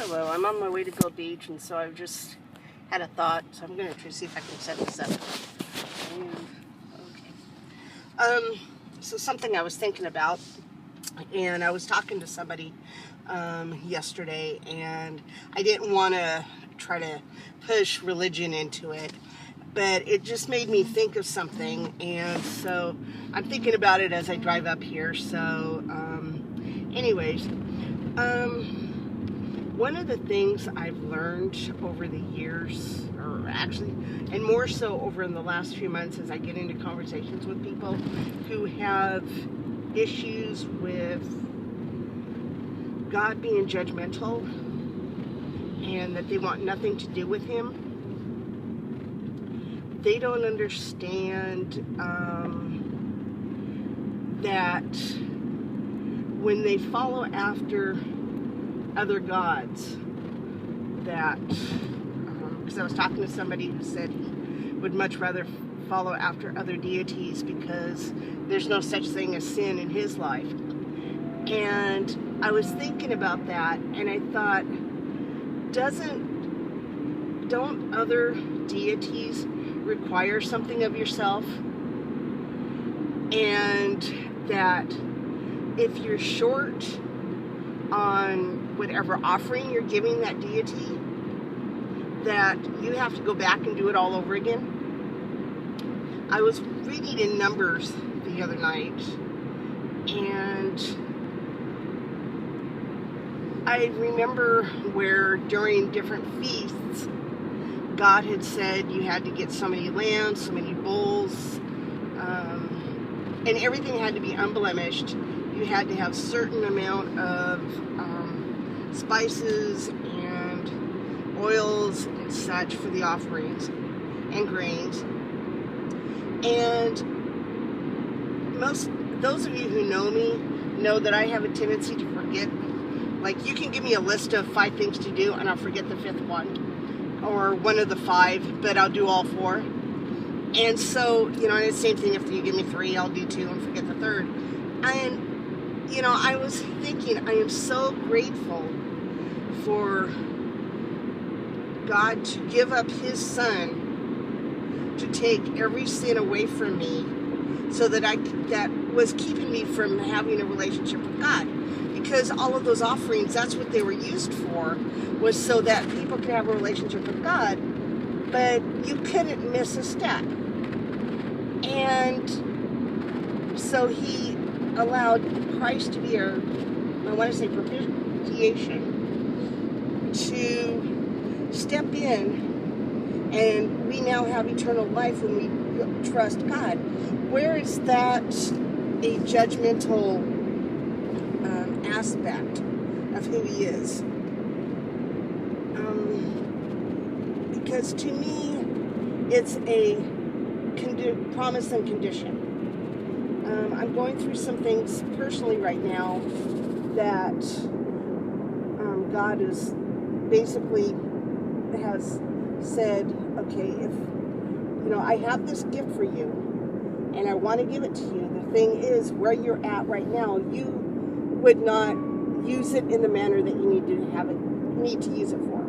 Hello, I'm on my way to Go Beach, and so I've just had a thought, so I'm going to try to see if I can set this up. Okay. So something I was thinking about, and I was talking to somebody yesterday, and I didn't want to try to push religion into it, but it just made me think of something, and so I'm thinking about it as I drive up here. So anyways, one of the things I've learned over the years, or actually, and more so over in the last few months as I get into conversations with people who have issues with God being judgmental and that they want nothing to do with Him, they don't understand that when they follow after other gods, that because I was talking to somebody who said he would much rather follow after other deities because there's no such thing as sin in his life. And I was thinking about that, and I thought, don't other deities require something of yourself? And that if you're short on whatever offering you're giving that deity, that you have to go back and do it all over again. I was reading in Numbers the other night, and I remember where during different feasts, God had said you had to get so many lambs, so many bulls, and everything had to be unblemished. You had to have certain amount of spices and oils and such for the offerings and grains. And those of you who know me know that I have a tendency to forget. Like, you can give me a list of 5 things to do and I'll forget the 5th one, or one of the 5, but I'll do all 4. And so, and it's the same thing if you give me 3, I'll do 2 and forget the 3rd. And I was thinking, I am so grateful for God to give up His Son to take every sin away from me, so that that was keeping me from having a relationship with God. Because all of those offerings, that's what they were used for, was so that people could have a relationship with God, but you couldn't miss a step. And so He allowed Christ to be our, I want to say, propitiation, to step in, and we now have eternal life when we trust God. Where is that a judgmental aspect of who He is? Because to me, it's a promise and condition. I'm going through some things personally right now that God is basically has said, okay, if I have this gift for you and I want to give it to you, the thing is, where you're at right now, you would not use it in the manner that you need to use it for.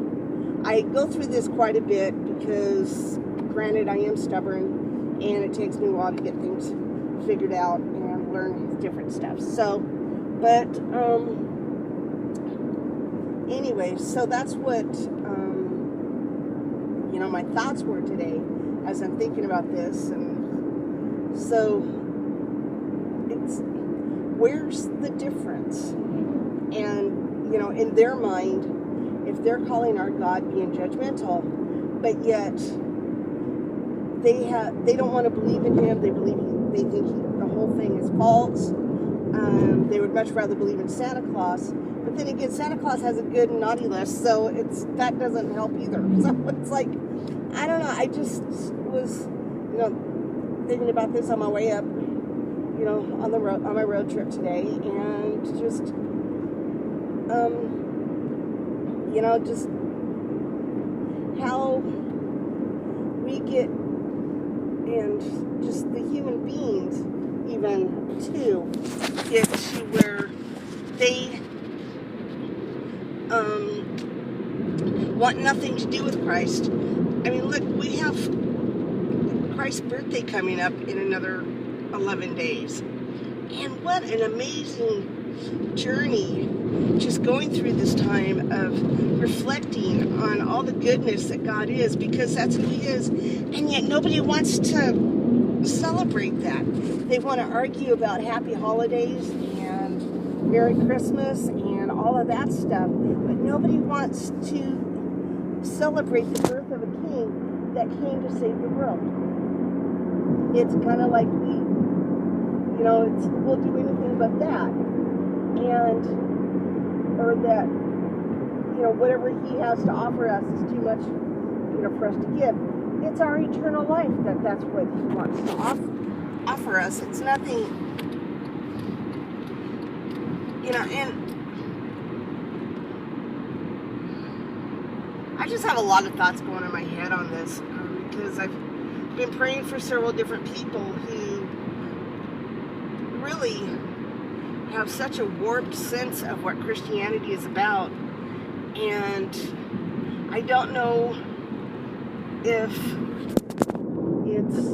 I go through this quite a bit because, granted, I am stubborn and it takes me a while to get things figured out and learn different stuff. So, but anyway, so that's what my thoughts were today as I'm thinking about this. And so it's, where's the difference? And in their mind, if they're calling our God being judgmental, but yet they don't want to believe in Him, they think the whole thing is false. They would much rather believe in Santa Claus. But then again, Santa Claus has a good and naughty list, so that doesn't help either. So it's like, I don't know. I just was, thinking about this on my way up, on my road trip today, and just, just how we get, and just the human beings even too, get to where they want nothing to do with Christ. I mean, look, we have Christ's birthday coming up in another 11 days. And what an amazing journey, just going through this time of reflecting on all the goodness that God is, because that's who He is. And yet nobody wants to celebrate that. They want to argue about happy holidays and Merry Christmas and all of that stuff. But nobody wants to celebrate the birth of a king that came to save the world. It's kind of like we'll do anything but that. Or that, whatever He has to offer us is too much, for us to give. It's our eternal life that's what He wants to offer us. It's nothing, and I just have a lot of thoughts going in my head on this, because I've been praying for several different people who really have such a warped sense of what Christianity is about, and I don't know if it's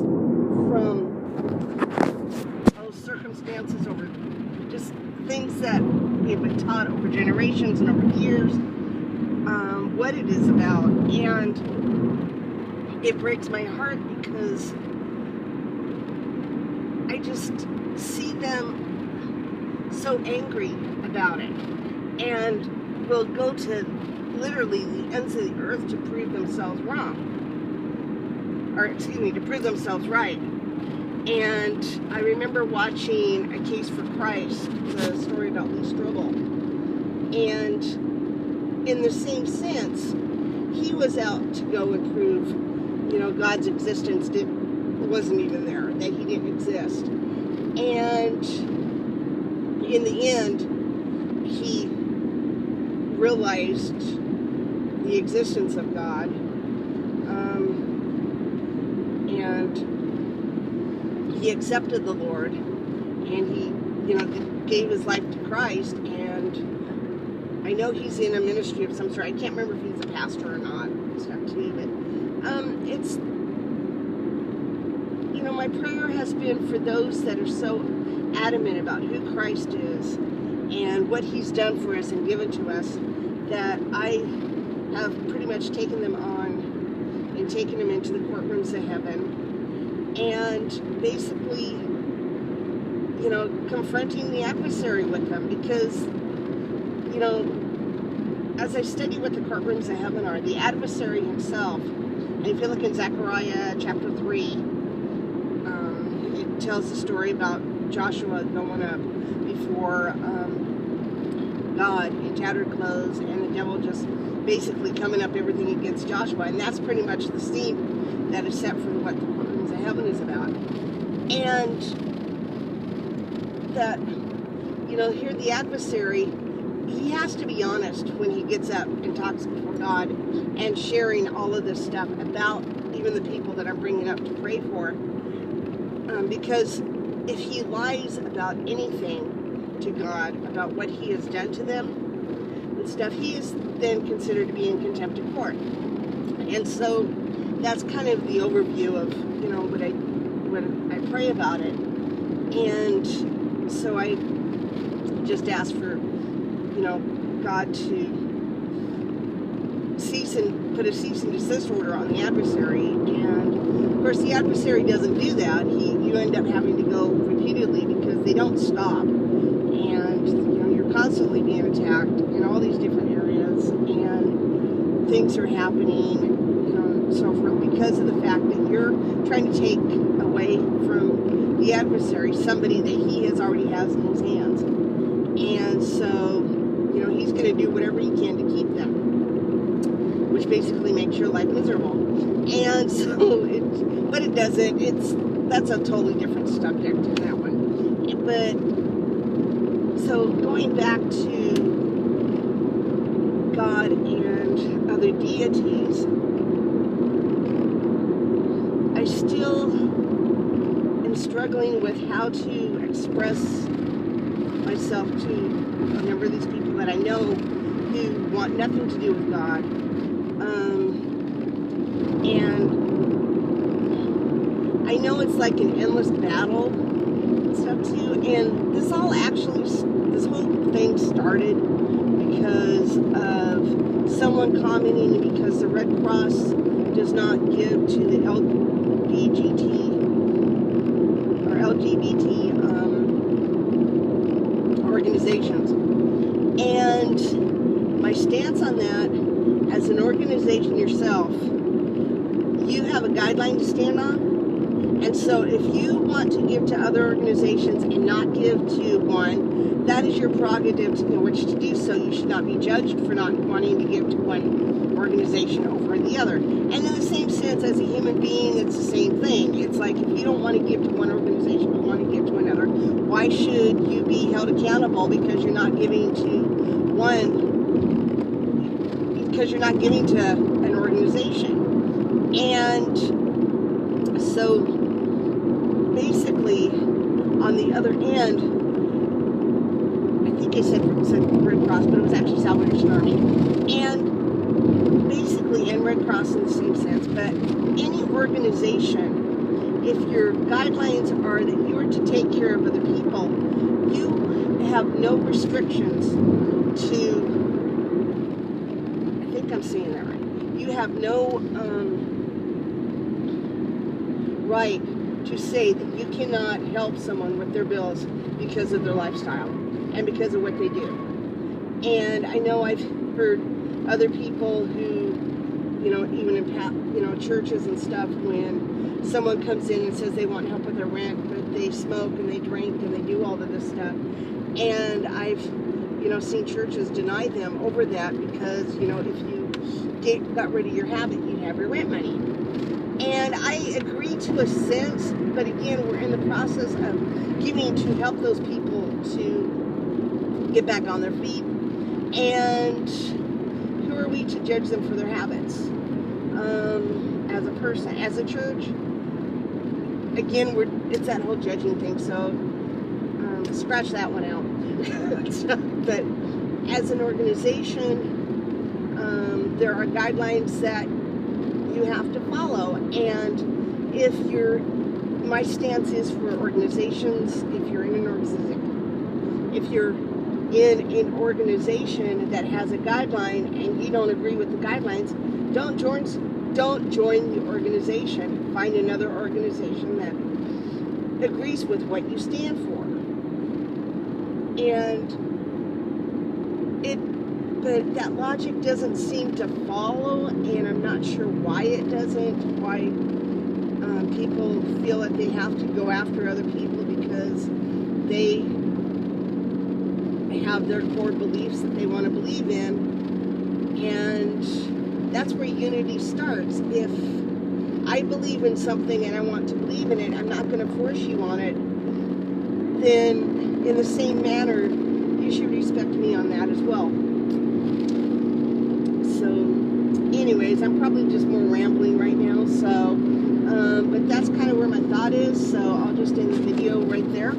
from those circumstances over just things that we've been taught over generations and over years, what it is about. And it breaks my heart because I just see them so angry about it, and will go to literally the ends of the earth to prove themselves wrong, or to prove themselves right. And I remember watching A Case for Christ, the story about Lee Strobel, and in the same sense, he was out to go and prove, God's existence wasn't even there, that He didn't exist. And in the end, he realized the existence of God, and he accepted the Lord, and he, gave his life to Christ. And I know he's in a ministry of some sort. I can't remember if he's a pastor or not. It's not to me, but it's, my prayer has been for those that are so adamant about who Christ is and what He's done for us and given to us, that I have pretty much taken them on and taken them into the courtrooms of heaven, and basically, confronting the adversary with them, because, as I study what the courtrooms of heaven are, the adversary himself, and if you look in Zechariah chapter 3, it tells the story about Joshua going up before God in tattered clothes, and the devil just basically coming up everything against Joshua. And that's pretty much the scene that is set for what the courtrooms of heaven is about. And that, here the adversary, he has to be honest when he gets up and talks before God and sharing all of this stuff about even the people that I'm bringing up to pray for. Because if he lies about anything to God, about what He has done to them and stuff, he is then considered to be in contempt of court. And so that's kind of the overview of, when I pray about it. And so I just ask for, God to put a cease and desist order on the adversary. And of course, the adversary doesn't do that. You end up having to go repeatedly because they don't stop. And, you're constantly being attacked in all these different areas, and things are happening, so forth, because of the fact that you're trying to take away from the adversary somebody that he already has in his hands. And so, he's going to do whatever he can to keep them, which basically makes your life miserable. And so, but it doesn't. That's a totally different subject in that one. But, so going back to God and other deities, I still am struggling with how to express myself to a number of these people that I know who want nothing to do with God, And I know it's like an endless battle and stuff too. And this whole thing started because of someone commenting because the Red Cross does not give to the LGBT organizations. And my stance on that, as an organization yourself, you have a guideline to stand on. And so if you want to give to other organizations and not give to one, that is your prerogative in which to do so. You should not be judged for not wanting to give to one organization over the other. And in the same sense, as a human being, it's the same thing. It's like if you don't want to give to one organization but want to give to another, why should you be held accountable because you're not giving to one, because you're not giving to an organization? And so basically, on the other end, I think I said Red Cross, but it was actually Salvation Army. And basically, and Red Cross in the same sense, but any organization, if your guidelines are that you are to take care of other people, you have no restrictions to, I think I'm saying that right, you have no right to say that you cannot help someone with their bills because of their lifestyle and because of what they do. And I know I've heard other people who, even in churches and stuff, when someone comes in and says they want help with their rent, but they smoke and they drink and they do all of this stuff, and I've seen churches deny them over that because if you got rid of your habit, you'd have your rent money. And I agree to a sense, but again, we're in the process of giving to help those people to get back on their feet. And who are we to judge them for their habits? As a person, as a church, again, it's that whole judging thing. So scratch that one out. But as an organization, there are guidelines that you have to follow. And my stance is for organizations, if you're in an organization that has a guideline and you don't agree with the guidelines, don't join the organization. Find another organization that agrees with what you stand for. But that logic doesn't seem to follow, and I'm not sure why it doesn't, why people feel that they have to go after other people because they have their core beliefs that they want to believe in. And that's where unity starts. If I believe in something and I want to believe in it, I'm not going to force you on it. Then in the same manner, you should respect me on that as well. So anyways, I'm probably just more rambling right now, so but that's kind of where my thought is, so I'll just end the video right there.